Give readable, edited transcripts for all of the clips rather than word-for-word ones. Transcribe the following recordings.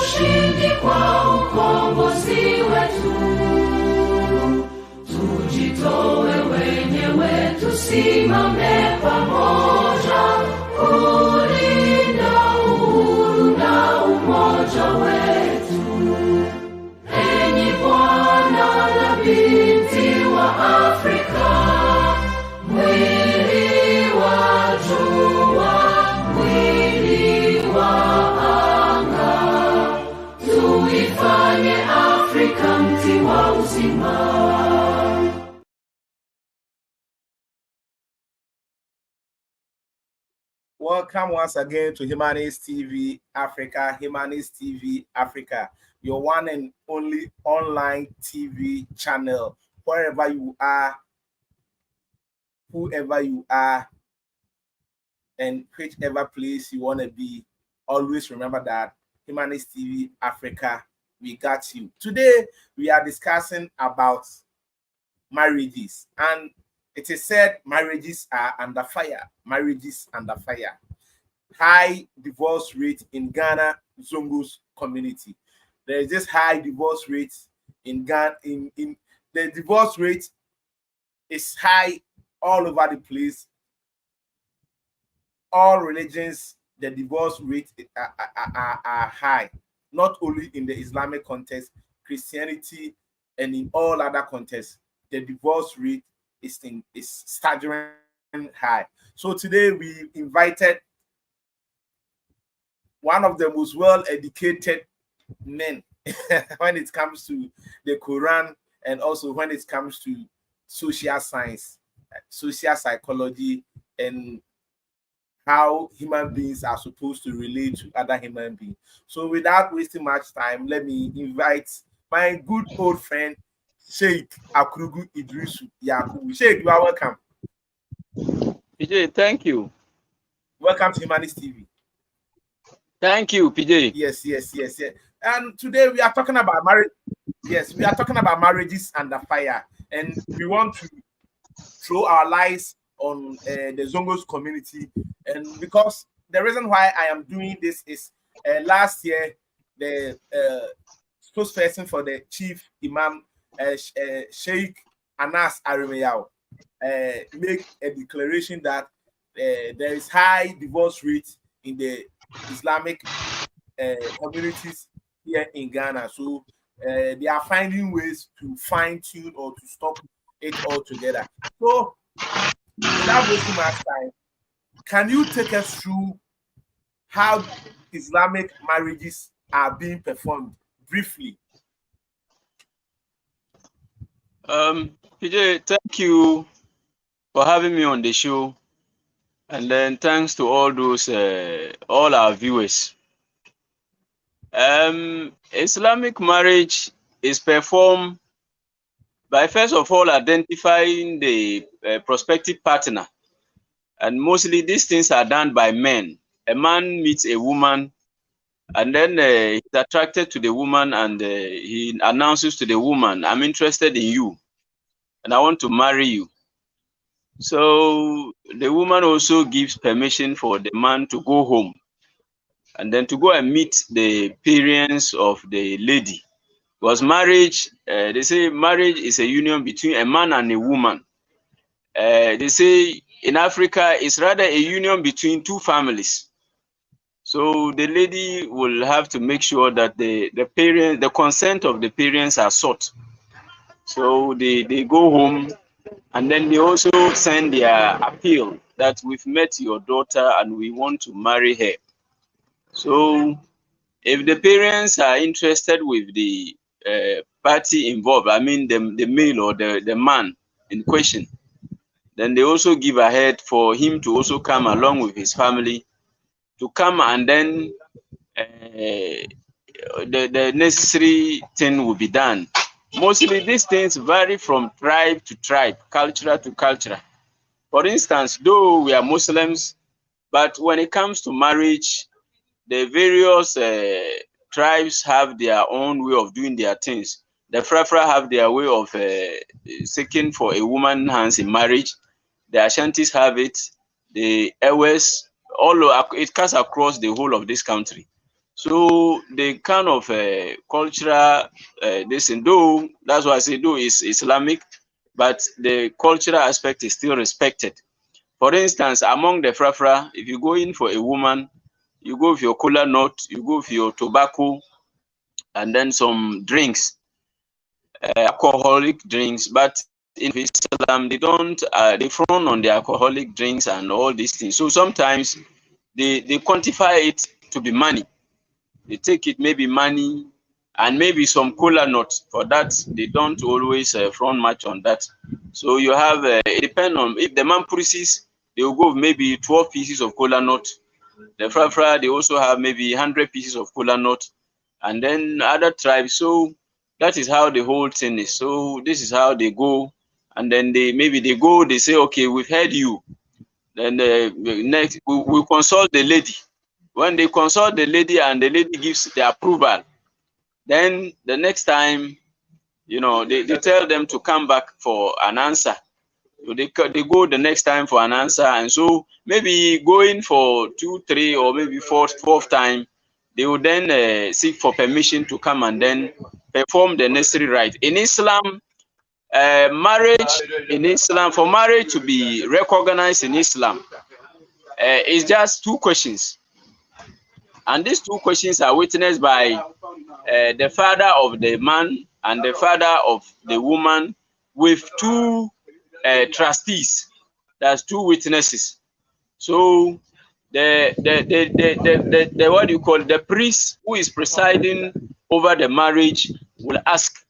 ushindi kwa ukombozi wetu. Tujitoe wenyewe, tusimame pamoja kulinda uhuru na umoja wetu. Enyi Bwana na binti wa Afrika, mwili wa jua, mwili wa anga, tuifanye Afrika mti wa uzima. Welcome once again to Humanist TV Africa. Humanist TV Africa, your one and only online TV channel. Wherever you are, whoever you are, and whichever place you want to be, always remember that Humanist TV Africa, we got you. Today, we are discussing about marriages, and it is said marriages are under fire. Marriages under fire. High divorce rate in Ghana, Zongos community. There is this high divorce rate in Ghana. In the divorce rate is high all over the place. All religions, the divorce rate are high. Not only in the Islamic context, Christianity, and in all other contexts, the divorce rate is staggering high. So today we invited one of the most well-educated men when it comes to the Quran, and also when it comes to social science, social psychology, and how human beings are supposed to relate to other human beings. So without wasting much time, let me invite my good old friend, Sheikh Akrugu Idrisu Yakubu. Sheikh, you are welcome. PJ, thank you. Welcome to Humanist TV. Thank you, PJ. Yes. And today we are talking about marriage. Yes, we are talking about marriages under fire, and we want to throw our lights on the Zongos community. And because the reason why I am doing this is last year the spokesperson for the chief imam, Sheikh Anas Arimeyao, make a declaration that there is high divorce rate in the Islamic communities here in Ghana. So they are finding ways to fine-tune or to stop it altogether. So without wasting much time, can you take us through how Islamic marriages are being performed briefly? PJ, thank you for having me on the show, and then thanks to all those all our viewers. Islamic marriage is performed by first of all identifying the prospective partner, and mostly these things are done by men. A man meets a woman, and then he's attracted to the woman, and he announces to the woman, "I'm interested in you, and I want to marry you." So the woman also gives permission for the man to go home, and then to go and meet the parents of the lady. Because marriage, they say marriage is a union between a man and a woman. They say in Africa, it's rather a union between two families. So the lady will have to make sure that the consent of the parents are sought. So they go home, and then they also send their appeal that we've met your daughter and we want to marry her. So if the parents are interested with the party involved, I mean the male or the man in question, then they also give ahead for him to also come along with his family to come, and then the necessary thing will be done. Mostly these things vary from tribe to tribe, culture to culture. For instance, though we are Muslims, but when it comes to marriage, the various tribes have their own way of doing their things. The Frafra have their way of seeking for a woman's hands in marriage. The Ashantis have it. The Ewes, it cuts across the whole of this country. So the kind of cultural this, and though that's why I say though is Islamic, but the cultural aspect is still respected. For instance, among the Frafra, if you go in for a woman, you go with your cola nut, you go with your tobacco, and then some drinks, alcoholic drinks. But in Islam, they don't, they frown on the alcoholic drinks and all these things. So sometimes they quantify it to be money. They take it maybe money and maybe some cola nuts. For that, they don't always frown much on that. So you have, it depends on, if the man produces, they will go with maybe 12 pieces of cola nut. The Frafra, they also have maybe 100 pieces of cola nut, and then other tribes. So that is how the whole thing is. So this is how they go, and then maybe they go, they say, okay, we've heard you. Then next we consult the lady. When they consult the lady and the lady gives the approval, then the next time, you know, they tell them to come back for an answer. So they go the next time for an answer, and so maybe going for 2, 3, or maybe fourth time, they will then seek for permission to come and then perform the necessary rite. In Islam, marriage in Islam, for marriage to be recognized in Islam, is just 2 questions, and these 2 questions are witnessed by the father of the man and the father of the woman with 2 trustees. That's 2 witnesses. So the what do you call, the priest who is presiding over the marriage will ask,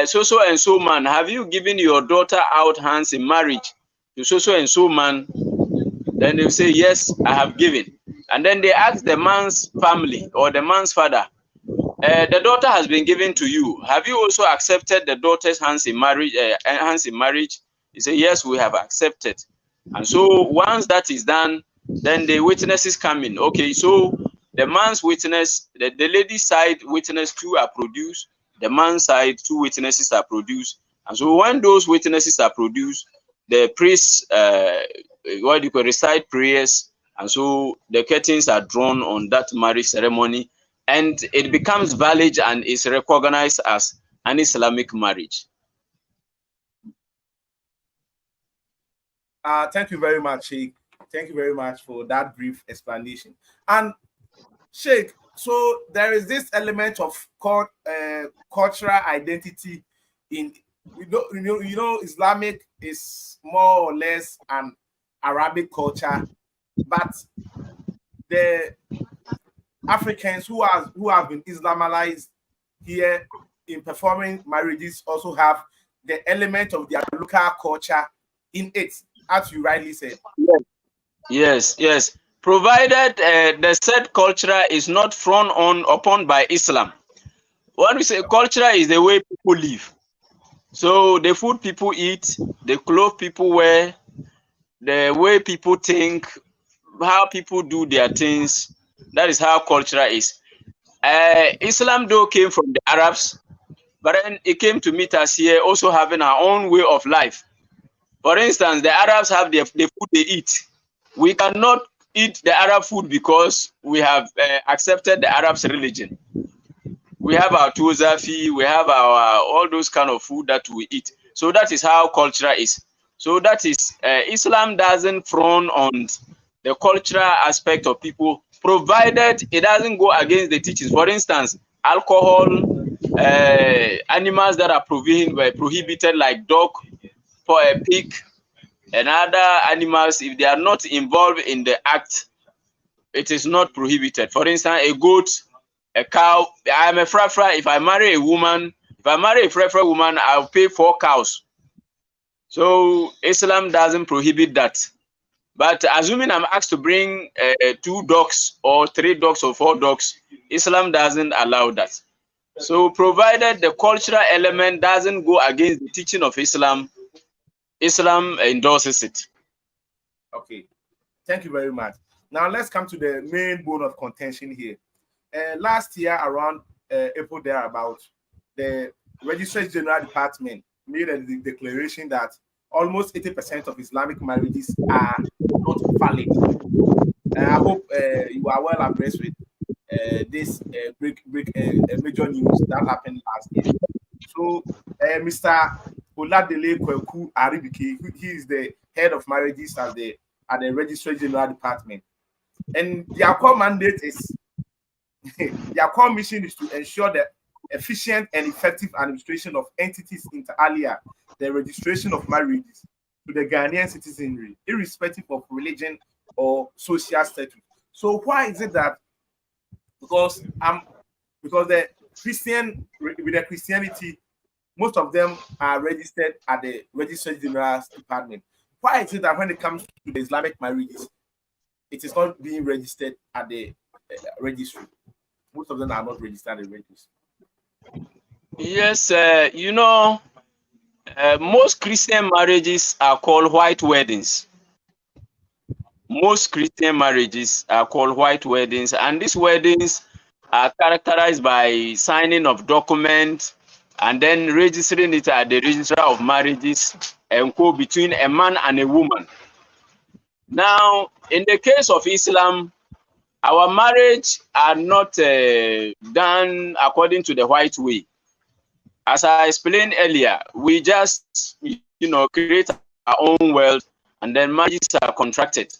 so and so man, have you given your daughter out hands in marriage to so and so man? Then they'll say, yes, I have given. And then they ask the man's family or the man's father, the daughter has been given to you. Have you also accepted the daughter's hands in marriage? He say, yes, we have accepted. And so once that is done, then the witnesses come in. Okay, so the man's witness, the lady's side witness 2 are produced. The man's side 2 witnesses are produced. And so when those witnesses are produced, the priest, what do you call, recite prayers. And so the curtains are drawn on that marriage ceremony, and it becomes valid and is recognized as an Islamic marriage. Thank you very much, Sheikh. Thank you very much for that brief explanation. And Sheikh, so there is this element of cultural identity in, you know, Islamic is more or less an Arabic culture, but the Africans who have been Islamized here in performing marriages also have the element of their local culture in it, as you rightly said. Yes. Provided the said culture is not frowned upon by Islam. When we say culture is the way people live. So the food people eat, the clothes people wear, the way people think, how people do their things, that is how culture is. Islam though came from the Arabs, but then it came to meet us here also having our own way of life. For instance, the Arabs have the food they eat. We cannot eat the Arab food because we have accepted the Arab's religion. We have our tuzafi, we have our all those kind of food that we eat. So that is how culture is. So that is, Islam doesn't frown on the cultural aspect of people, provided it doesn't go against the teachings. For instance, alcohol, animals that are prohibited like dog, for a pig, and other animals, if they are not involved in the act, it is not prohibited. For instance, a goat, a cow. I am a frafra. If I marry a woman, if I marry a frafra woman, I'll pay 4 cows. So Islam doesn't prohibit that. But assuming I'm asked to bring 2 dogs or 3 dogs or 4 dogs, Islam doesn't allow that. So provided the cultural element doesn't go against the teaching of Islam, Islam endorses it. Okay, thank you very much. Now let's come to the main bone of contention here. Last year, around April thereabout, the Registrar General Department made a declaration that almost 80% of Islamic marriages are not valid. I hope you are well abreast with this major news that happened last year. So, Mr. Oladele Kweku Aribike, he is the head of marriages at the Registrar General Department, and their core mandate is their core mission is to ensure the efficient and effective administration of entities inter alia, the registration of marriages to the Ghanaian citizenry, irrespective of religion or social status. So why is it that because the Christian with the Christianity, most of them are registered at the Registrar General's Department. Why is it that when it comes to the Islamic marriages, it is not being registered at the registry? Most of them are not registered at the registry. Yes, most Christian marriages are called white weddings. Most Christian marriages are called white weddings, and these weddings are characterized by signing of documents and then registering it at the registrar of marriages and between a man and a woman. Now, in the case of Islam, our marriage are not done according to the white way. As I explained earlier, we just create our own world, and then marriages are contracted.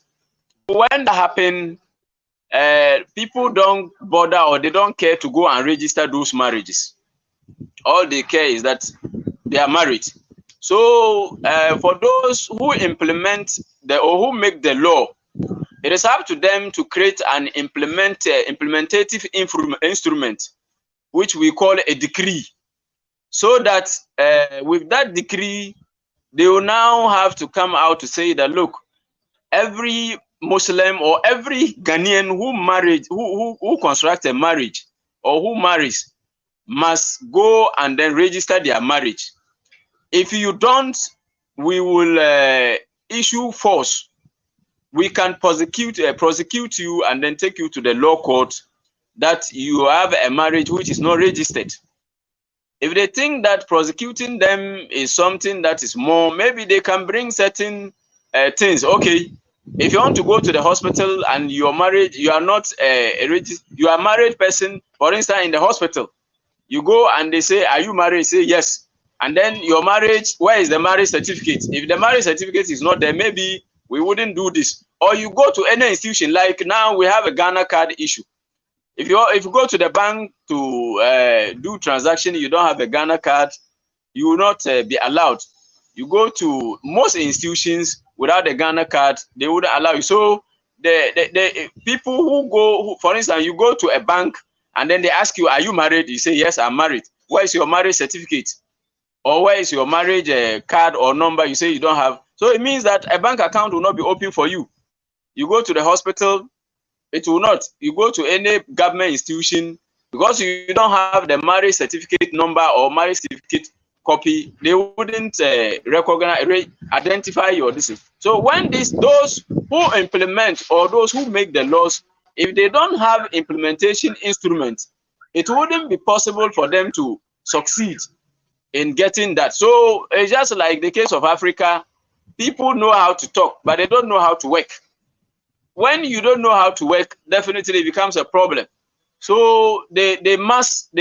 When that happens, people don't bother or they don't care to go and register those marriages. All they care is that they are married. So for those who implement or who make the law, it is up to them to create an implementative instrument, which we call a decree, so that with that decree, they will now have to come out to say that, look, every Muslim or every Ghanaian who constructs a marriage or who marries must go and then register their marriage. If you don't, we will issue force. We can prosecute you and then take you to the law court that you have a marriage which is not registered. If they think that prosecuting them is something that is more, maybe they can bring certain things. Okay, if you want to go to the hospital and you're married, you are not you are a married person, for instance, in the hospital, you go and they say, are you married? You say yes. And then your marriage, where is the marriage certificate? If the marriage certificate is not there, maybe we wouldn't do this. Or you go to any institution, like now we have a Ghana card issue. If you go to the bank to do transaction, you don't have a Ghana card, you will not be allowed. You go to most institutions without a Ghana card, they wouldn't allow you. So the people who, for instance, you go to a bank and then they ask you, are you married? You say, yes, I'm married. Where is your marriage certificate? Or where is your marriage card or number? You say you don't have. So it means that a bank account will not be open for you. You go to the hospital, it will not. You go to any government institution, because you don't have the marriage certificate number or marriage certificate copy, they wouldn't recognize, identify your decision. So when those who implement or those who make the laws, if they don't have implementation instruments, it wouldn't be possible for them to succeed in getting that. So it's just like the case of Africa. People know how to talk, but they don't know how to work. When you don't know how to work, definitely it becomes a problem. So they must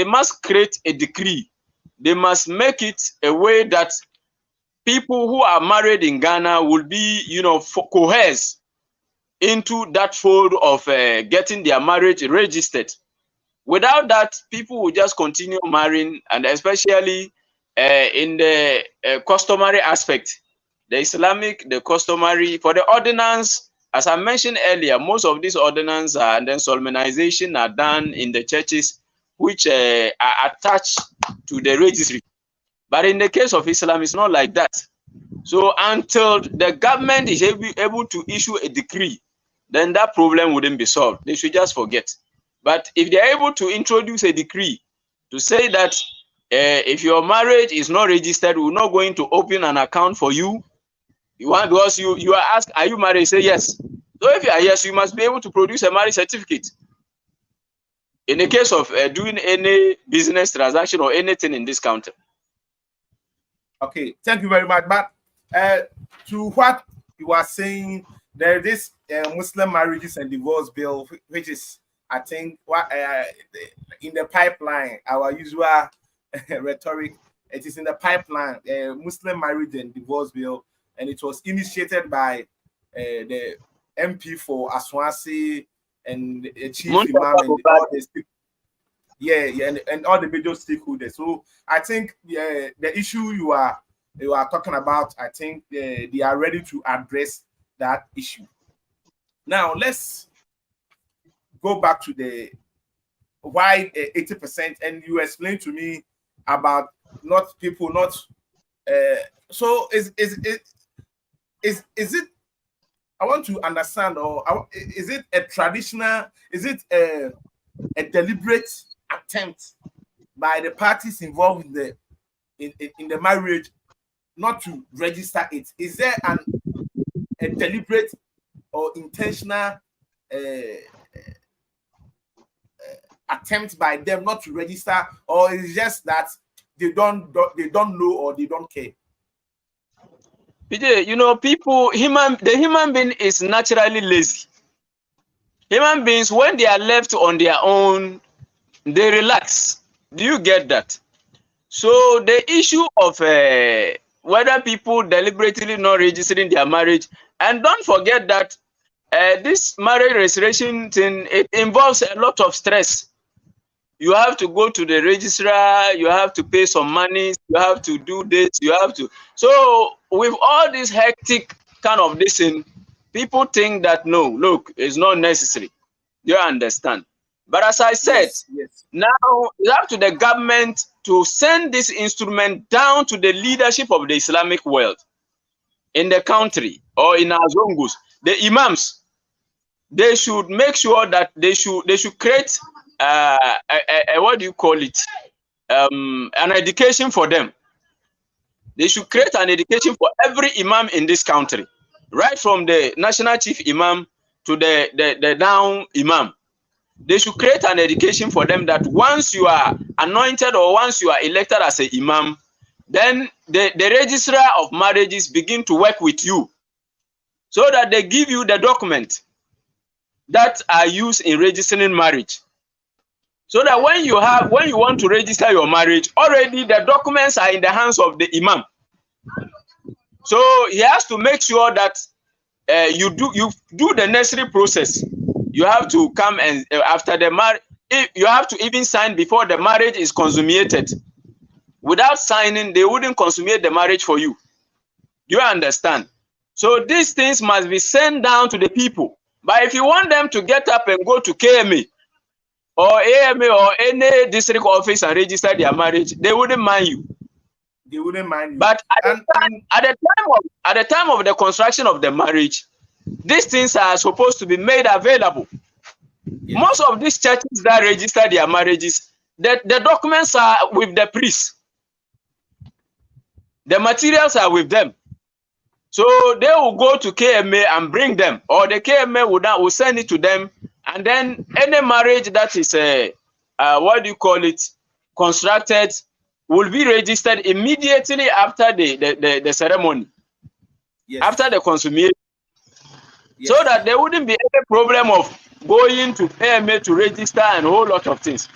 create a decree. They must make it a way that people who are married in Ghana will be, coerced into that fold of getting their marriage registered. Without that, people will just continue marrying, and especially in the customary aspect, the Islamic, the customary, for the ordinance, as I mentioned earlier, most of these ordinances and then solemnization are done in the churches, which are attached to the registry. But in the case of Islam, it's not like that. So until the government is able to issue a decree, then that problem wouldn't be solved. They should just forget. But if they're able to introduce a decree to say that if your marriage is not registered, we're not going to open an account for you. Because you are asked, are you married? Say yes. So if you are yes, you must be able to produce a marriage certificate. In the case of doing any business transaction or anything in this country. Okay, thank you very much. But to what you are saying, there is this Muslim marriages and divorce bill, which is I think what in the pipeline, our usual rhetoric, it is in the pipeline, Muslim marriage and divorce bill, and it was initiated by the MP for Aswansi and the chief imam and all the and all the major stakeholders. So I think the issue you are talking about, I think they are ready to address that issue. Now let's go back to the why 80%, and you explained to me about not people not so is it, I want to understand, or is it a traditional, is it a deliberate attempt by the parties involved in the marriage not to register it? Is there a deliberate or intentional attempt by them not to register, or is it just that they don't know or they don't care? PJ, you know, the human being is naturally lazy. Human beings, when they are left on their own, they relax. Do you get that? So the issue of whether people deliberately not registering their marriage, and don't forget that this marriage registration thing, it involves a lot of stress. You have to go to the registrar, you have to pay some money, you have to do this, you have to. So with all this hectic kind of this thing, people think that no, look, it's not necessary. You understand? But as I said, yes. Now it's up to the government to send this instrument down to the leadership of the Islamic world in the country or in our zongus. The imams, they should make sure that they should create what do you call it? An education for them. They should create an education for every imam in this country, right from the national chief imam to the down imam. They should create an education for them that once you are anointed or once you are elected as an imam, then the registrar of marriages begin to work with you so that they give you the document that are used in registering marriage. So that when you want to register your marriage, already the documents are in the hands of the imam. So he has to make sure that you do the necessary process. You have to come and after the marriage, you have to even sign before the marriage is consummated. Without signing, they wouldn't consummate the marriage for you. Do you understand? So these things must be sent down to the people. But if you want them to get up and go to KMA or AMA or any district office and register their marriage, they wouldn't mind you. They wouldn't mind you. But at the time of the construction of the marriage, these things are supposed to be made available. Yes. Most of these churches that register their marriages, the documents are with the priests. The materials are with them. So they will go to KMA and bring them, or the KMA will send it to them, and then any marriage that is what do you call it, constructed will be registered immediately after the ceremony. Yes. After the consummation. Yes. So that there wouldn't be any problem of going to KMA to register and a whole lot of things.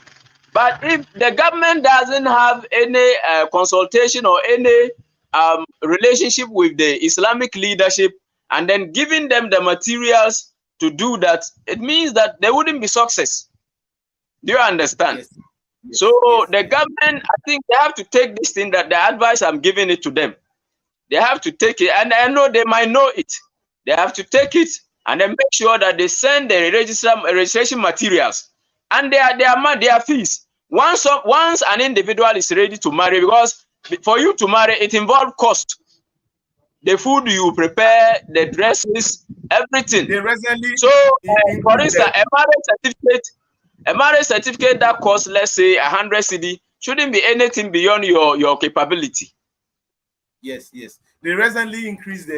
But if the government doesn't have any consultation or any relationship with the Islamic leadership and then giving them the materials to do that, it means that there wouldn't be success. Do you understand? Yes. Yes. So the government, I think they have to take this thing, that the advice I'm giving it to them. They have to take it, and I know they might know it. They have to take it and then make sure that they send the registration materials and their fees. Once an individual is ready to marry, because for you to marry, it involves cost. The food you prepare, the dresses, everything. So, for instance, a marriage certificate that costs, let's say, 100 cedi shouldn't be anything beyond your capability. Yes, yes. They recently increased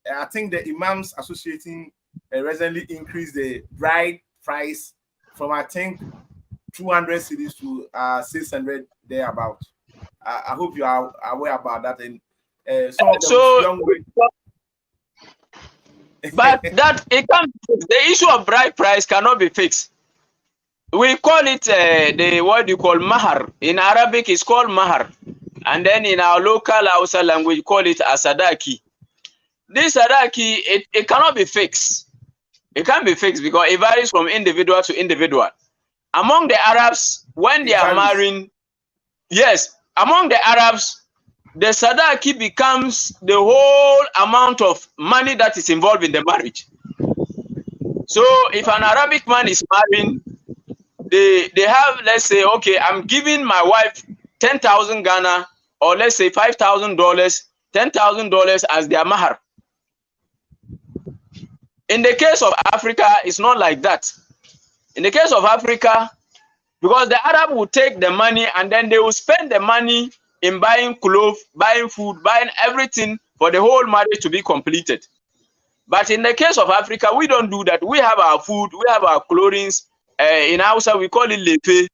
I think the Imams Associating recently increased the bride price from, I think, 200 cedis to 600 thereabout. I hope you are aware about that. And some of them young women. But that it can't. The issue of bride price cannot be fixed. We call it the what you call mahar. In Arabic, it's called mahar, and then in our local Hausa language, we call it asadaki. This sadaki, it cannot be fixed. It can't be fixed because it varies from individual to individual. Among the Arabs, when they are marrying, yes, among the Arabs, the sadaki becomes the whole amount of money that is involved in the marriage. So if an Arabic man is marrying, they have, let's say, okay, I'm giving my wife 10,000 Ghana, or let's say $5,000, $10,000 as their mahar. In the case of Africa, it's not like that. In the case of Africa, because the Arab will take the money and then they will spend the money in buying clothes, buying food, buying everything for the whole marriage to be completed. But in the case of Africa, we don't do that. We have our food, we have our clothing. In Hausa, we call it lefe.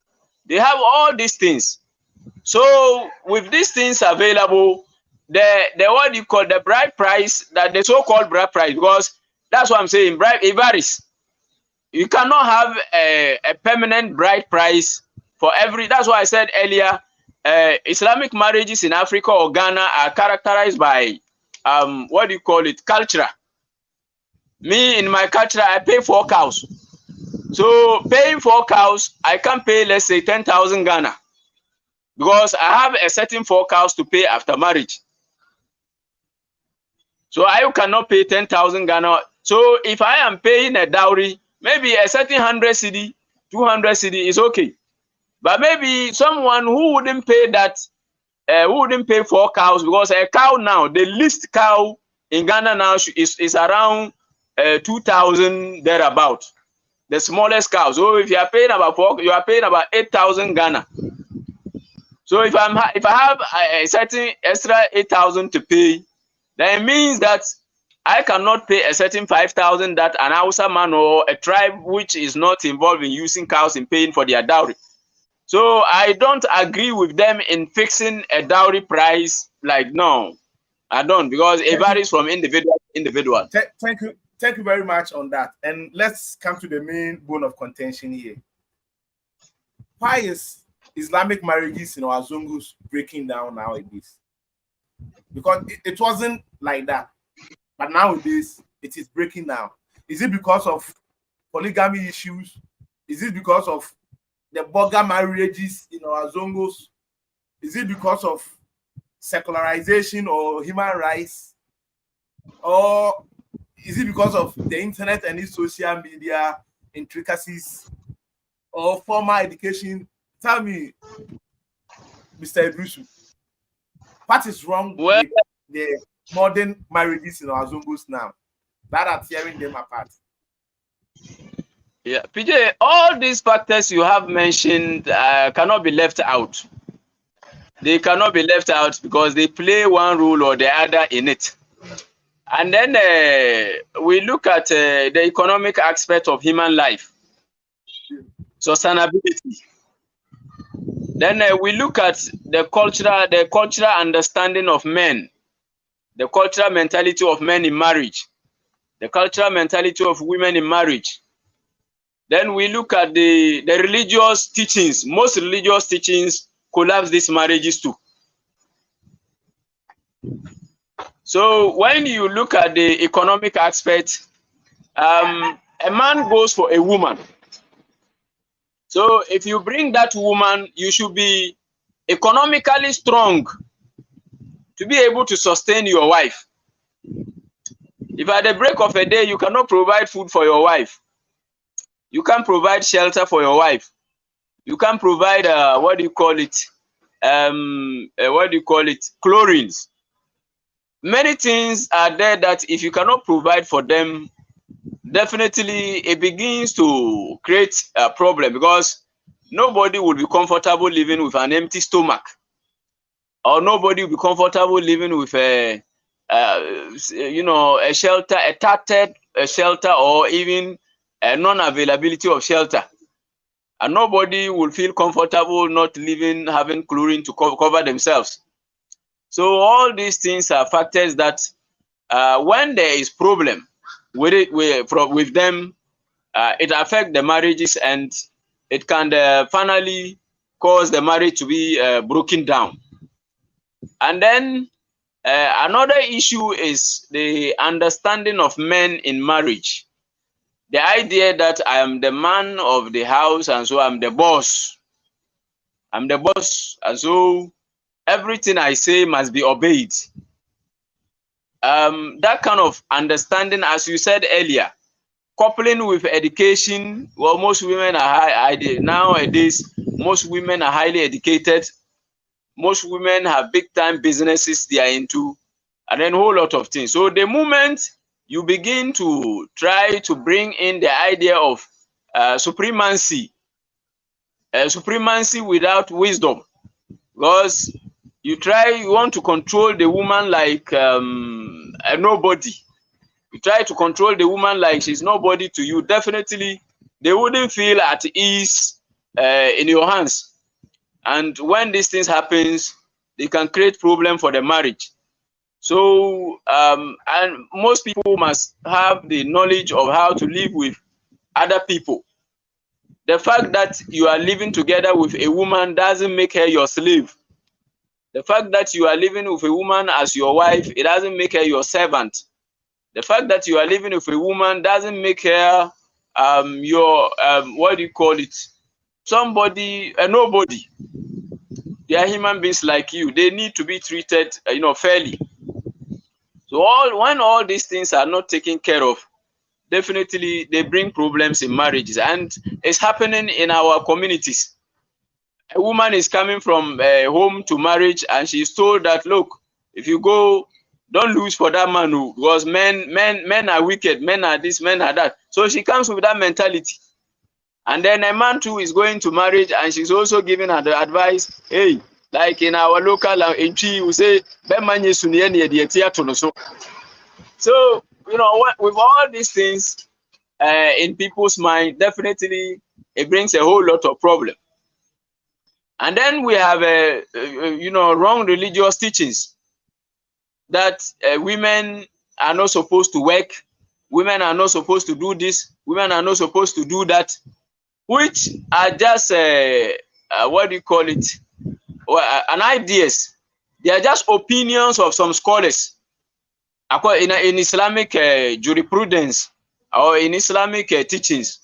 They have all these things. So with these things available, the what you call the bride price, that the so-called bride price, because that's what I'm saying, bride, it varies. You cannot have a permanent bride price for every. That's why I said earlier, Islamic marriages in Africa or Ghana are characterized by what do you call it, culture. Me, in my culture, I pay 4 cows. So paying 4 cows, I can't pay, let's say, 10,000 Ghana, because I have a certain 4 cows to pay after marriage. So I cannot pay 10,000 Ghana. So if I am paying a dowry, maybe a certain 100 cedi, 200 cedi is okay. But maybe someone who wouldn't pay that, who wouldn't pay 4 cows, because a cow now, the least cow in Ghana now is around 2,000 thereabout. The smallest cow. So if you are paying about 4, you are paying about 8,000 Ghana. So if I have a certain extra 8,000 to pay, then it means that I cannot pay a certain 5,000 that an Hausa man or a tribe which is not involved in using cows in paying for their dowry. So I don't agree with them in fixing a dowry price. Like, no, I don't, because it varies from individual to individual. Thank you very much on that. And let's come to the main bone of contention here. Why is Islamic marriages in our Zongos breaking down nowadays? Because it wasn't like that, but nowadays it is breaking down. Is it because of polygamy issues? Is it because of the burger marriages in our Zongos? Is it because of secularization or human rights? Or is it because of the internet and its social media intricacies or formal education? Tell me, Mr. Idrisu, what is wrong with the modern marriages in our Zongos now that are tearing them apart? Yeah, PJ, all these factors you have mentioned cannot be left out. They cannot be left out because they play one role or the other in it. And then we look at the economic aspect of human life, sustainability. Then we look at the cultural understanding of men, the cultural mentality of men in marriage, the cultural mentality of women in marriage. Then we look at the religious teachings. Most religious teachings collapse these marriages too. So when you look at the economic aspect, a man goes for a woman. So if you bring that woman, you should be economically strong to be able to sustain your wife. If at the break of a day you cannot provide food for your wife, you can't provide shelter for your wife, you can't provide what do you call it, chlorines. Many things are there that if you cannot provide for them, definitely it begins to create a problem, because nobody will be comfortable living with an empty stomach, or nobody will be comfortable living with a a shelter, a tattered shelter, or even a non-availability of shelter. And nobody will feel comfortable not living, having chlorine to cover themselves. So all these things are factors that when there is problem with them, it affects the marriages, and it can finally cause the marriage to be broken down. And then another issue is the understanding of men in marriage. The idea that I am the man of the house, and so I'm the boss. I'm the boss, and so everything I say must be obeyed. That kind of understanding, as you said earlier, coupling with education. Well, most women are nowadays. Most women are highly educated. Most women have big time businesses they are into, and then a whole lot of things. So the moment you begin to try to bring in the idea of supremacy without wisdom, because you want to control the woman like a nobody. You try to control the woman like she's nobody to you. Definitely, they wouldn't feel at ease in your hands. And when these things happens, they can create problem for the marriage. So, and most people must have the knowledge of how to live with other people. The fact that you are living together with a woman doesn't make her your slave. The fact that you are living with a woman as your wife, it doesn't make her your servant. The fact that you are living with a woman doesn't make her your what do you call it? Somebody, a nobody. They are human beings like you. They need to be treated, fairly. So when all these things are not taken care of, definitely they bring problems in marriages, and it's happening in our communities. A woman is coming from home to marriage, and she's told that, look, if you go, don't lose for that man, who, because men are wicked, men are this, men are that. So she comes with that mentality. And then a man too is going to marriage, and she's also giving her the advice, hey, like in our local language, we say, so, with all these things in people's mind, definitely it brings a whole lot of problem. And then we have wrong religious teachings that women are not supposed to work, women are not supposed to do this, women are not supposed to do that, which are just what do you call it? An ideas. They are just opinions of some scholars. In Islamic jurisprudence or in Islamic teachings,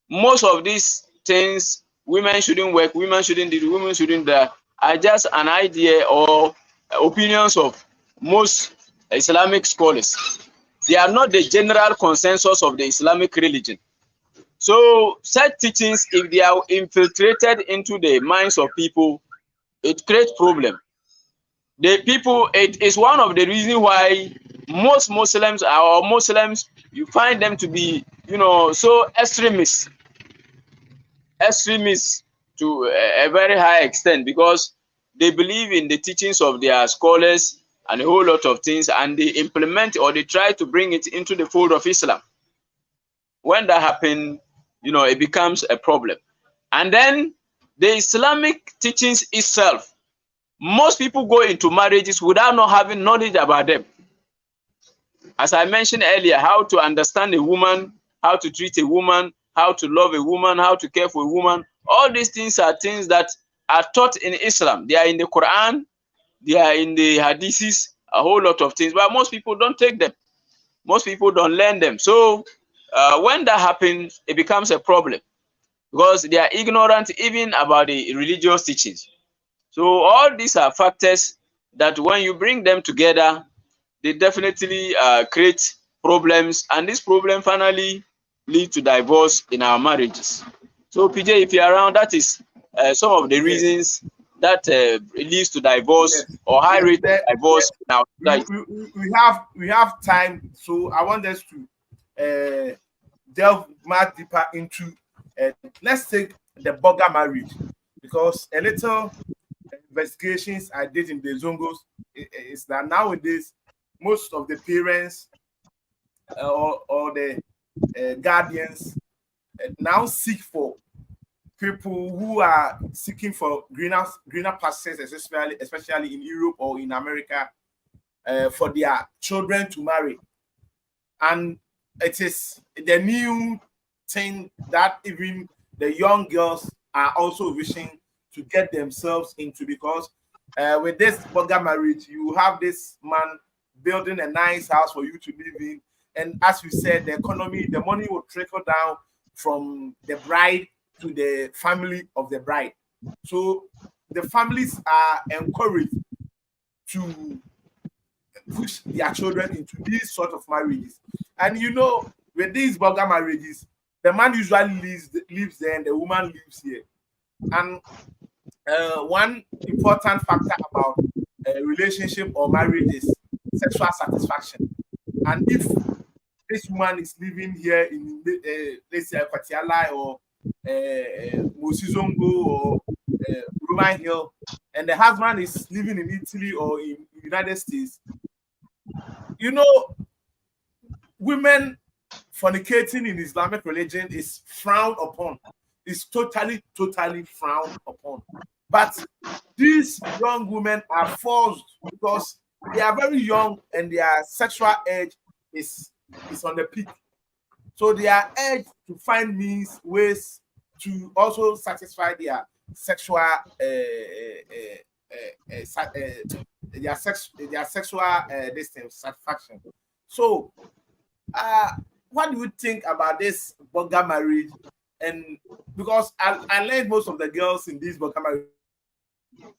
most of these things, women shouldn't work, women shouldn't do, women shouldn't that, are just an idea or opinions of most Islamic scholars. They are not the general consensus of the Islamic religion. So such teachings, if they are infiltrated into the minds of people, it creates problem. The people, it is one of the reasons why most Muslims, you find them to be, so extremists to a very high extent, because they believe in the teachings of their scholars and a whole lot of things, and they implement or they try to bring it into the fold of Islam. When that happens, it becomes a problem. And then the Islamic teachings itself, most people go into marriages without not having knowledge about them. As I mentioned earlier, how to understand a woman, how to treat a woman, how to love a woman, how to care for a woman. All these things are things that are taught in Islam. They are in the Quran, they are in the Hadiths, a whole lot of things, but most people don't take them. Most people don't learn them. So when that happens, it becomes a problem, because they are ignorant even about the religious teachings. So all these are factors that when you bring them together, they definitely create problems, and this problem finally lead to divorce in our marriages. So PJ, if you're around, that is some of the reasons that leads to divorce or high rate of divorce in our society. We have time, so I want us to delve much deeper into let's take the burger marriage, because a little investigations I did in the Zongos is that nowadays most of the parents or the guardians now seek for people who are seeking for greener pastures, especially in Europe or in America, for their children to marry. And it is the new thing that even the young girls are also wishing to get themselves into, because with this burger marriage, you have this man building a nice house for you to live in. And as you said, the economy, the money will trickle down from the bride to the family of the bride. So the families are encouraged to push their children into these sort of marriages. And you know, with these burger marriages, the man usually lives there and the woman lives here. And one important factor about a relationship or marriage is sexual satisfaction. And if this woman is living here in, let's say, Kwatiala or Mosizongo or Roman Hill, and the husband is living in Italy or in the United States, you know, women fornicating in Islamic religion is frowned upon. It's totally, totally frowned upon. But these young women are forced because they are very young and their sexual edge is on the peak. So they are urged to find ways to also satisfy their sexual sexual distance satisfaction. So what do you think about this burger marriage? And because I learned most of the girls in these burger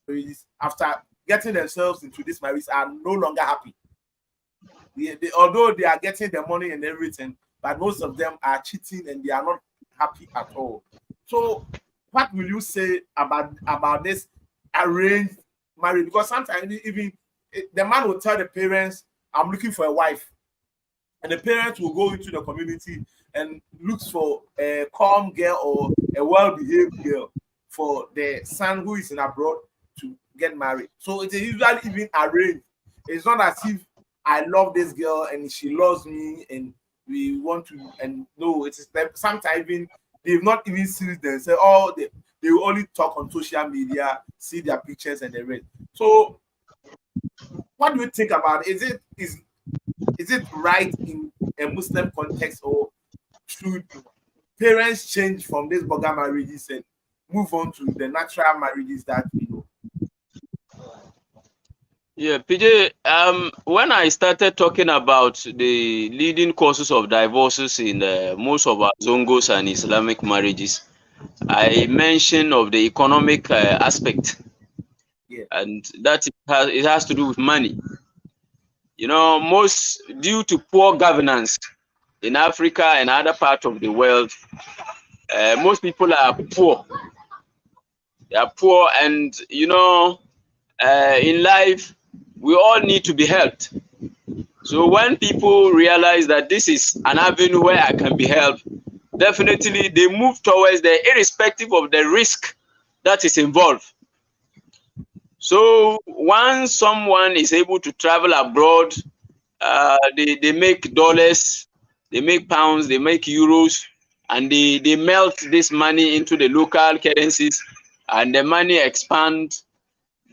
marriages, after getting themselves into this marriage, are no longer happy. Although they are getting the money and everything, but most of them are cheating and they are not happy at all. So what will you say about this arranged marriage? Because sometimes even the man will tell the parents, I'm looking for a wife. And the parents will go into the community and look for a calm girl or a well-behaved girl for the son who is in abroad to get married. So it is usually even arranged. It's not as if I love this girl and she loves me and we want to, and no, it is sometimes even they've not even seen themselves. Oh, they will only talk on social media, see their pictures and the rest. So what do you think about it? Is it right in a Muslim context, or should parents change from these burger marriages and move on to the natural marriages that we know? Yeah, PJ, when I started talking about the leading causes of divorces in most of our Zongos and Islamic marriages, I mentioned of the economic aspect, Yeah. and that it has to do with money. You know, most due to poor governance in Africa and other parts of the world, most people are poor. They are poor, and you know, in life, we all need to be helped. So when people realize that this is an avenue where I can be helped, definitely they move towards there, irrespective of the risk that is involved. So once someone is able to travel abroad, they make dollars, they make pounds, they make euros, and they melt this money into the local currencies, and the money expands.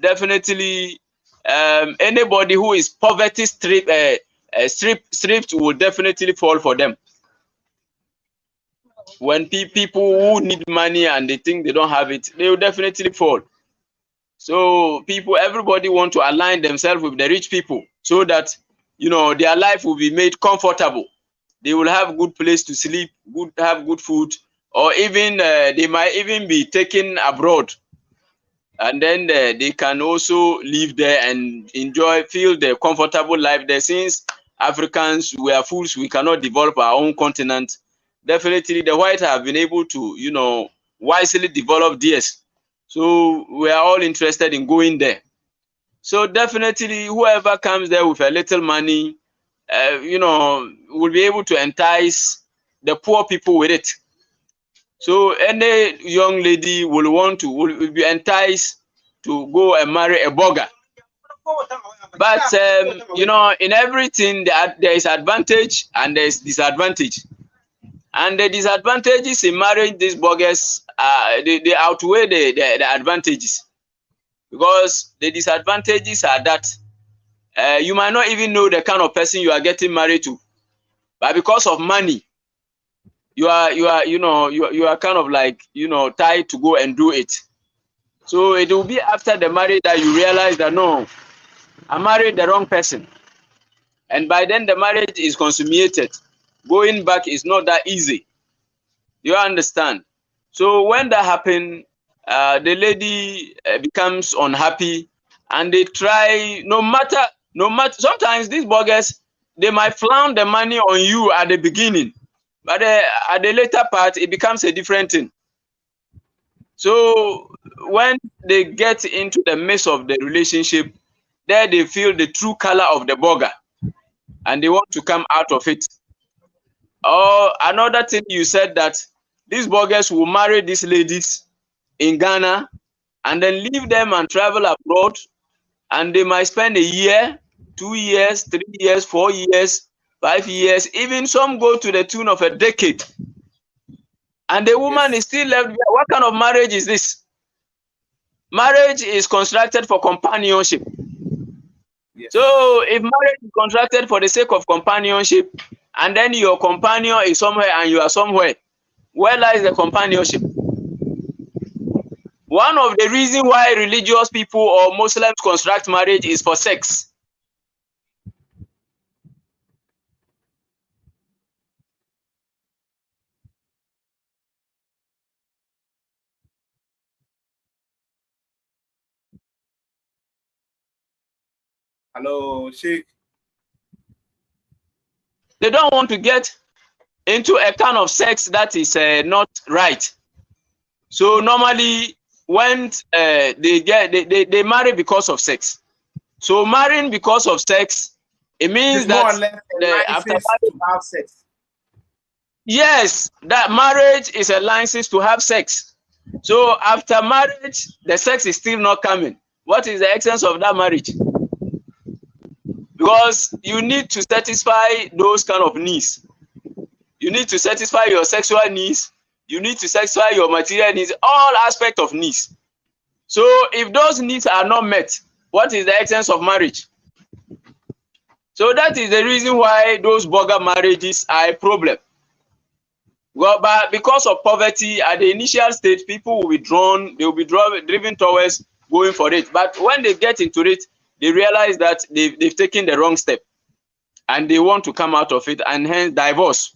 Definitely, anybody who is poverty stripped will definitely fall for them. When people who need money and they think they don't have it, they will definitely fall. So everybody want to align themselves with the rich people so that, you know, their life will be made comfortable. They will have good place to sleep, have good food, or even they might even be taken abroad, and then they can also live there and feel the comfortable life there. Since Africans, we are fools, we cannot develop our own continent. Definitely, the whites have been able to, you know, wisely develop theirs. So we are all interested in going there. So definitely, whoever comes there with a little money, you know, will be able to entice the poor people with it. So any young lady will be enticed to go and marry a burger. But you know, in everything there is advantage and there is disadvantage. And the disadvantages in marrying these burgers, they outweigh the advantages. Because the disadvantages are that you might not even know the kind of person you are getting married to. But because of money, you are you are kind of like tied to go and do it. So it will be after the marriage that you realize that no, I married the wrong person, and by then the marriage is consummated. Going back is not that easy. You understand? So when that happens, the lady becomes unhappy, and they try no matter. Sometimes these bloggers, they might flaunt the money on you at the beginning, but at the later part it becomes a different thing. So when they get into the midst of the relationship, there they feel the true color of the blogger, and they want to come out of it. Or another thing you said, that these bloggers will marry these ladies in Ghana and then leave them and travel abroad, and they might spend a year, 2 years, 3 years, 4 years, 5 years, even some go to the tune of a decade, and the woman is still left there. What kind of marriage is this? Marriage is constructed for companionship. Yes. So if marriage is constructed for the sake of companionship, and then your companion is somewhere and you are somewhere, where lies the companionship? One of the reasons why religious people or Muslims construct marriage is for sex. Hello, Sheikh. They don't want to get into a kind of sex that is not right. So normally when they marry because of sex. So marrying because of sex, it means that more or less after marriage, to have sex. Yes, that marriage is a license to have sex. So after marriage, the sex is still not coming. What is the essence of that marriage? Because you need to satisfy those kind of needs. You need to satisfy your sexual needs. You need to satisfy your material needs, all aspects of needs. So if those needs are not met, what is the essence of marriage? So that is the reason why those burger marriages are a problem. Well, but because of poverty at the initial stage, people will be drawn, they will be driven towards going for it. But when they get into it, they realize that they've taken the wrong step and they want to come out of it, and hence divorce.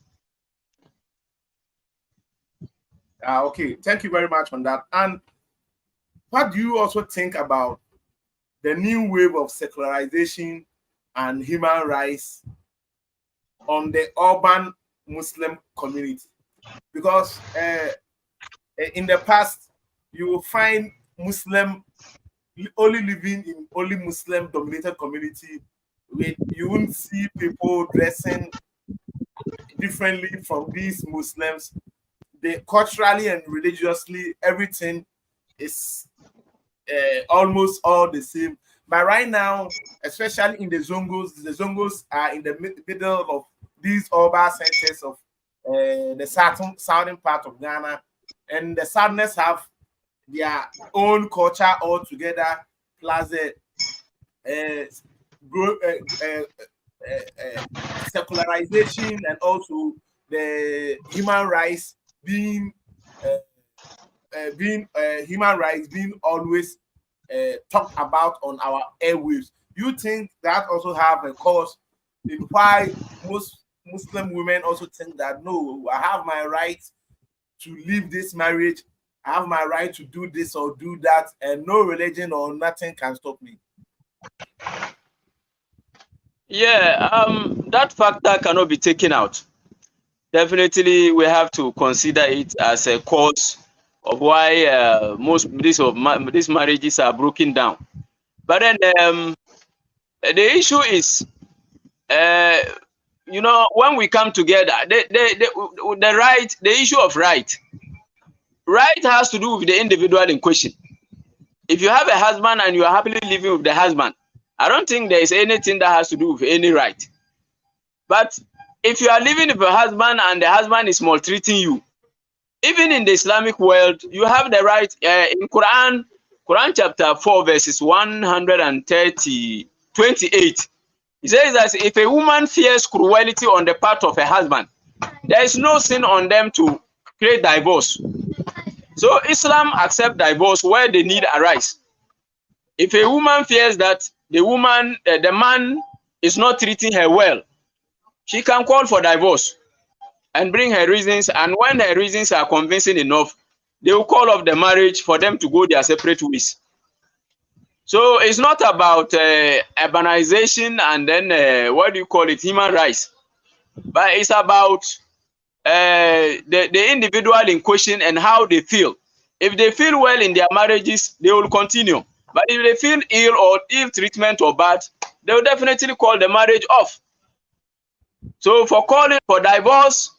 Okay, thank you very much on that. And what do you also think about the new wave of secularization and human rights on the urban Muslim community? Because in the past, you will find Muslim only living in only Muslim dominated community, where you wouldn't see people dressing differently from these Muslims. They culturally and religiously, everything is almost all the same. But right now, especially in the Zongos are in the middle of these urban centers of the southern part of Ghana, and the Southerners have their own culture altogether, plus secularization and also the human rights being always talked about on our airwaves. You think that also have a cause in why most Muslim women also think that no, I have my right to leave this marriage, I have my right to do this or do that, and no religion or nothing can stop me? Yeah, that factor cannot be taken out. Definitely, we have to consider it as a cause of why most these marriages are broken down. But then the issue is, when we come together, the issue of right has to do with the individual in question. If you have a husband and you are happily living with the husband, I don't think there is anything that has to do with any right. But if you are living with a husband and the husband is maltreating you, even in the Islamic world, you have the right. In Quran chapter 4, verses 128, it says that if a woman fears cruelty on the part of her husband, there is no sin on them to create divorce. So Islam accepts divorce where the need arise. If a woman fears that the man is not treating her well, she can call for divorce and bring her reasons. And when her reasons are convincing enough, they will call off the marriage for them to go their separate ways. So it's not about urbanization and then what do you call it, human rights, but it's about the individual in question and how they feel. If they feel well in their marriages, they will continue. But if they feel ill or ill treatment or bad, they will definitely call the marriage off. So for calling for divorce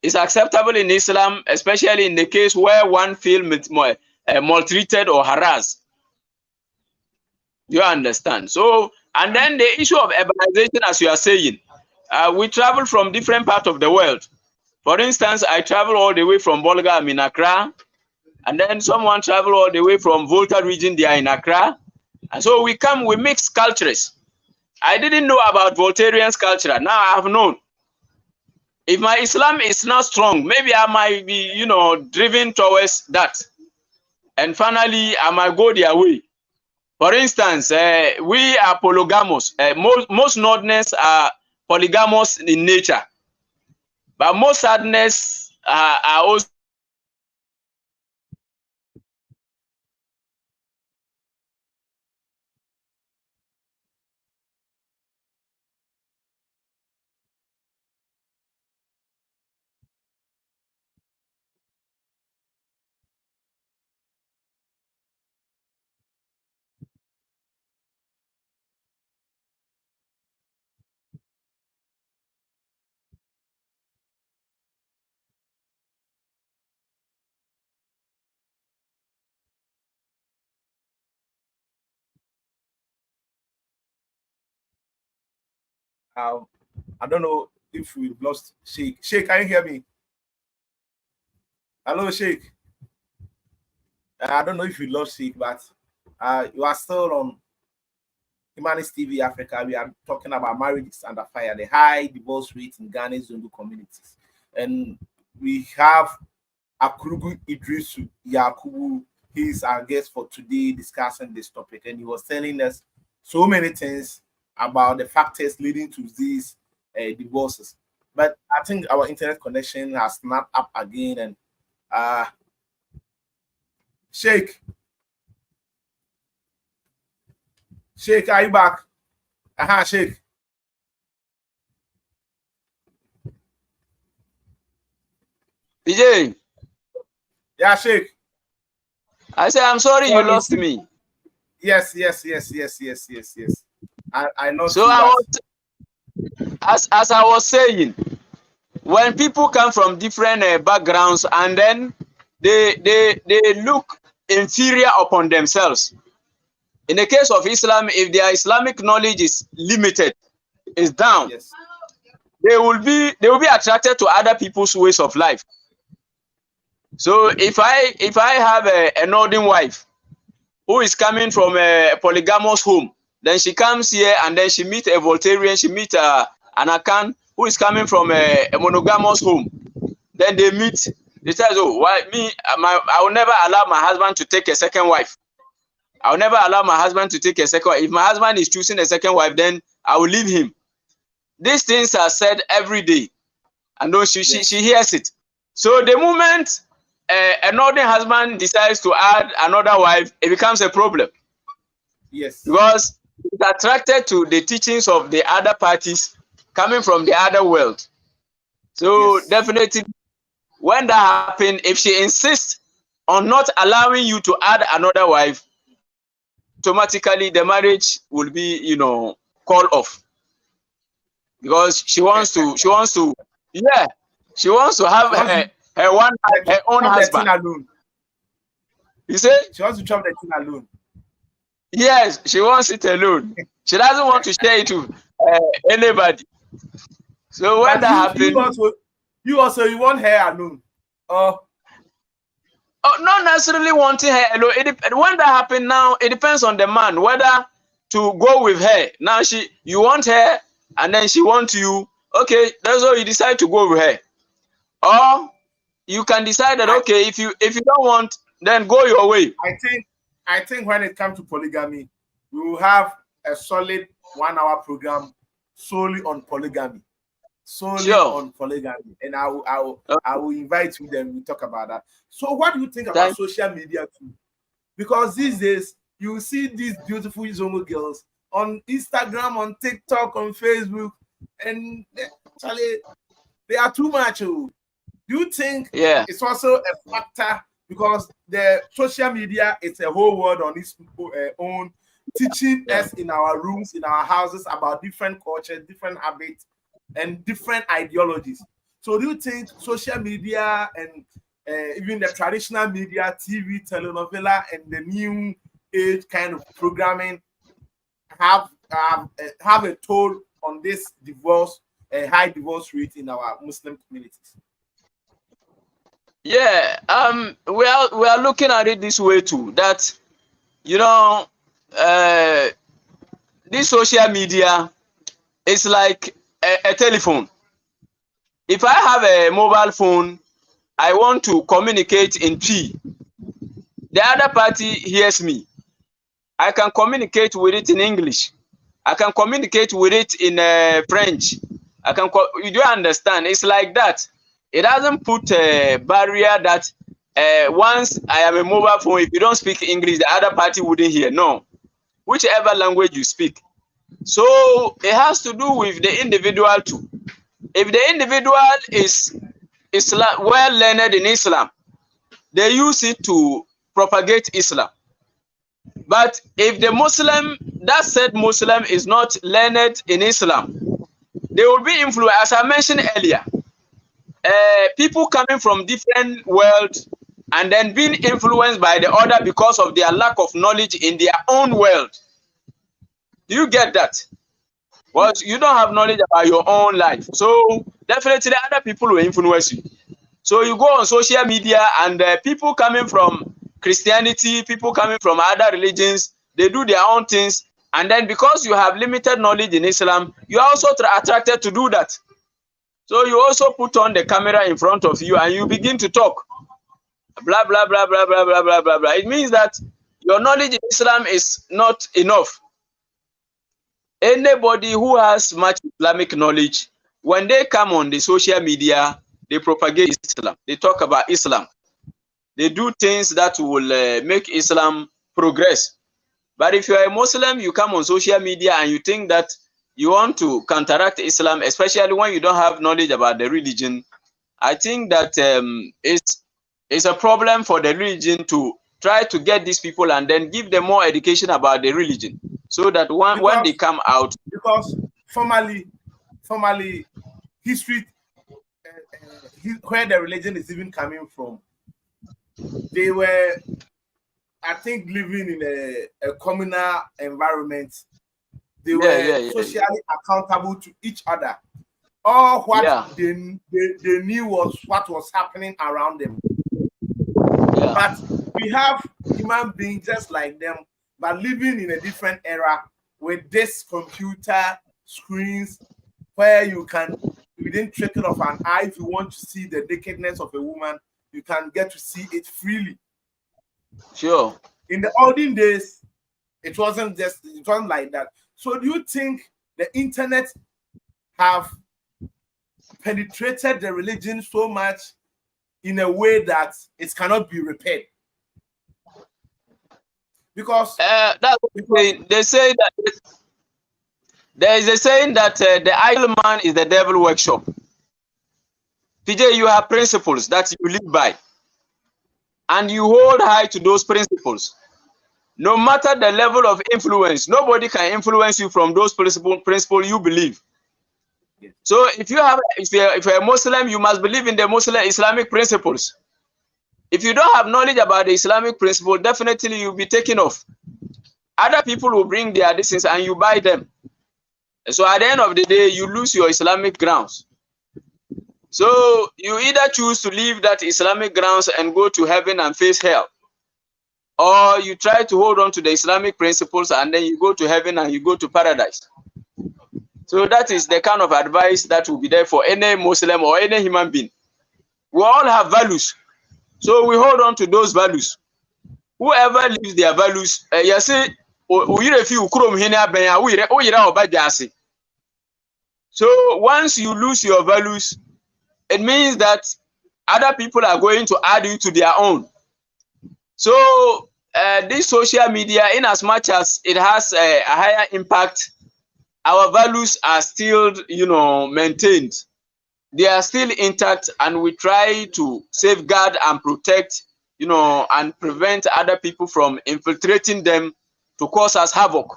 is acceptable in Islam, especially in the case where one feels maltreated or harassed. You understand? So, and then the issue of urbanization, as you are saying, we travel from different parts of the world. For instance, I travel all the way from Bolga, I'm in Accra, and then someone travel all the way from Volta region, they are in Accra. And so we mix cultures. I didn't know about Voltarians culture. Now I have known. If my Islam is not strong, maybe I might be, driven towards that. And finally, I might go their way. For instance, we are polygamous. Most Northerners are polygamous in nature. But most Southerners are also I don't know if we've lost Sheikh. Sheikh, can you hear me? Hello, Sheikh. I don't know if you lost Sheikh, but you are still on Humanist TV Africa. We are talking about marriages under fire, the high divorce rate in Ghana's Zungu communities. And we have Akurugu Idrisu Yakubu. He's our guest for today discussing this topic. And he was telling us so many things about the factors leading to these divorces. But I think our internet connection has snapped up again. And Sheikh, are you back? Sheikh. DJ. Yeah, Sheikh. I say, I'm sorry you lost me. Yes. I know. So as I was saying, when people come from different backgrounds and then they look inferior upon themselves. In the case of Islam, if their Islamic knowledge is limited, is down, yes, they will be attracted to other people's ways of life. So if I have a northern wife who is coming from a polygamous home, then she comes here and then she meets a Voltarian, she meets an Akan who is coming from a monogamous home. Then they meet. They say, "Oh, why me? I will never allow my husband to take a second wife. I will never allow my husband to take a second wife. If my husband is choosing a second wife, then I will leave him." These things are said every day, and then she hears it. So the moment a northern husband decides to add another wife, it becomes a problem. Yes, because it's attracted to the teachings of the other parties coming from the other world. So yes, definitely, when that happens, if she insists on not allowing you to add another wife, automatically the marriage will be, called off, because she wants to have her own husband. Alone. You say she wants to chop the thing alone. Yes, she wants it alone. She doesn't want to share it to anybody. So when that happens, you want her alone. Not necessarily wanting her alone. When that happens now, it depends on the man whether to go with her. Now you want her, and then she wants you. Okay, that's why you decide to go with her. Or you can decide that okay, if you don't want, then go your way. I think when it comes to polygamy, we will have a solid 1 hour program solely on polygamy. On polygamy, and I will invite you, then we talk about that. So what do you think about social media too? Because these days you see these beautiful Zongo girls on Instagram, on TikTok, on Facebook, and they are too much. Do you think it's also a factor because the social media is a whole world on its own, teaching us in our rooms, in our houses about different cultures, different habits, and different ideologies? So do you think social media and even the traditional media, TV, telenovela, and the new age kind of programming have a toll on this high divorce rate in our Muslim communities? Yeah, we are looking at it this way too, that this social media is like a telephone. If I have a mobile phone, I want to communicate in P. The other party hears me. I can communicate with it in English. I can communicate with it in French. You do understand? It's like that. It doesn't put a barrier that once I am a mobile phone, if you don't speak English, the other party wouldn't hear. No, whichever language you speak. So it has to do with the individual too. If the individual is well learned in Islam, they use it to propagate Islam. But if the Muslim, that said Muslim, is not learned in Islam, they will be influenced, as I mentioned earlier. People coming from different worlds and then being influenced by the other because of their lack of knowledge in their own world. Do you get that? Well, you don't have knowledge about your own life. So definitely the other people will influence you. So you go on social media and people coming from Christianity, people coming from other religions, they do their own things. And then because you have limited knowledge in Islam, you are also attracted to do that. So you also put on the camera in front of you and you begin to talk. Blah, blah, blah, blah, blah, blah, blah, blah, blah. It means that your knowledge in Islam is not enough. Anybody who has much Islamic knowledge, when they come on the social media, they propagate Islam. They talk about Islam. They do things that will make Islam progress. But if you're a Muslim, you come on social media and you think that you want to counteract Islam, especially when you don't have knowledge about the religion, I think that it's a problem for the religion to try to get these people and then give them more education about the religion, so that when they come out. Because formally, history, where the religion is even coming from, they were, I think, living in a communal environment. They were socially accountable to each other. All what they knew was what was happening around them. But we have human beings just like them, but living in a different era with this computer screens where you can, within trickle of an eye, if you want to see the nakedness of a woman, you can get to see it freely. Sure. In the olden days, it wasn't like that. So do you think the internet have penetrated the religion so much in a way that it cannot be repaired? Because they say that there is a saying that the idle man is the devil workshop. PJ, you have principles that you live by, and you hold high to those principles. No matter the level of influence, nobody can influence you from those principles you believe. Yes. So if you're a Muslim, you must believe in the Islamic principles. If you don't have knowledge about the Islamic principle, definitely you'll be taken off. Other people will bring their distance and you buy them. So at the end of the day, you lose your Islamic grounds. So you either choose to leave that Islamic grounds and go to heaven and face hell, or you try to hold on to the Islamic principles and then you go to heaven and you go to paradise. So that is the kind of advice that will be there for any Muslim or any human being. We all have values. So we hold on to those values. Whoever lives their values, you see, so once you lose your values, it means that other people are going to add you to their own. So this social media, in as much as it has a higher impact, our values are still, maintained. They are still intact, and we try to safeguard and protect, and prevent other people from infiltrating them to cause us havoc.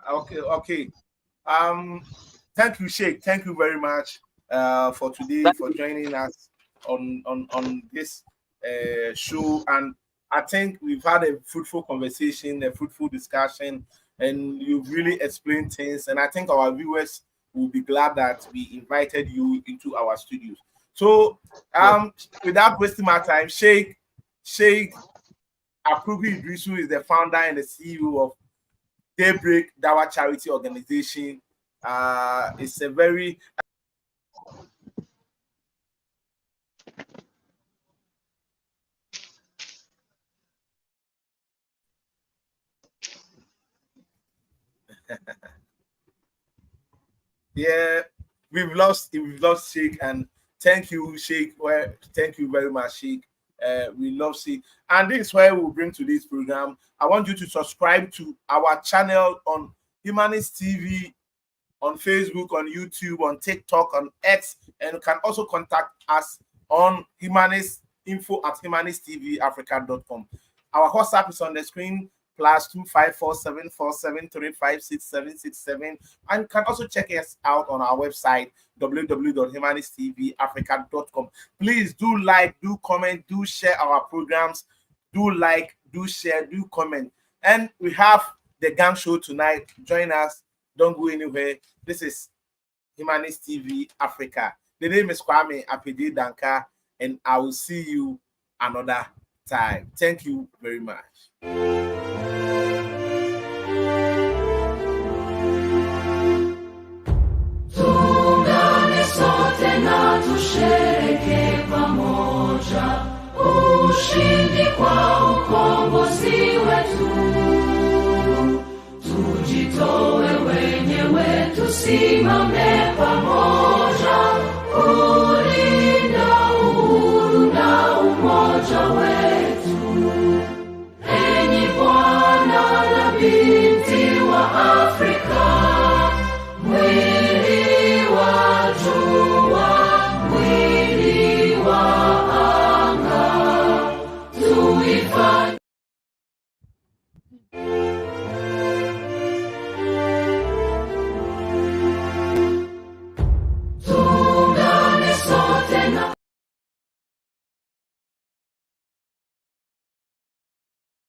Okay. Thank you, Sheikh. Thank you very much for today, for joining us on this show. And I think we've had a fruitful conversation, a fruitful discussion, and you've really explained things. And I think our viewers will be glad that we invited you into our studios. So, without wasting my time, Sheikh Akubi Idrisu is the founder and the CEO of Daybreak Dawa Charity Organization. It's a very yeah, we've lost Sheikh, and thank you, Sheikh. Well, thank you very much, Sheikh. We love Sheikh, and this is where we'll bring to this program. I want you to subscribe to our channel on Humanist TV, on Facebook, on YouTube, on TikTok, on X, and you can also contact us on info@humanisttvafrica.com. Our WhatsApp is on the screen, +2547473566767, and you can also check us out on our website, www.humanisttvafrica.com. Please do like, do comment, do share our programs. Do like, do share, do comment. And we have the gang show tonight. Join us. Don't go anywhere. This is Humanist TV Africa. The name is Kwame Apede Danka, and I will see you another time. Thank you very much. Tuungane sote na tushereke pamoja ushindi kwa ukombozi wetu. Tujitoe wenyewe, tusimame pamoja kulinda uhuru na umoja wetu. Enyi Bwana na binti wa Afrika, mwili wa jua, mwili wa anga, tuifa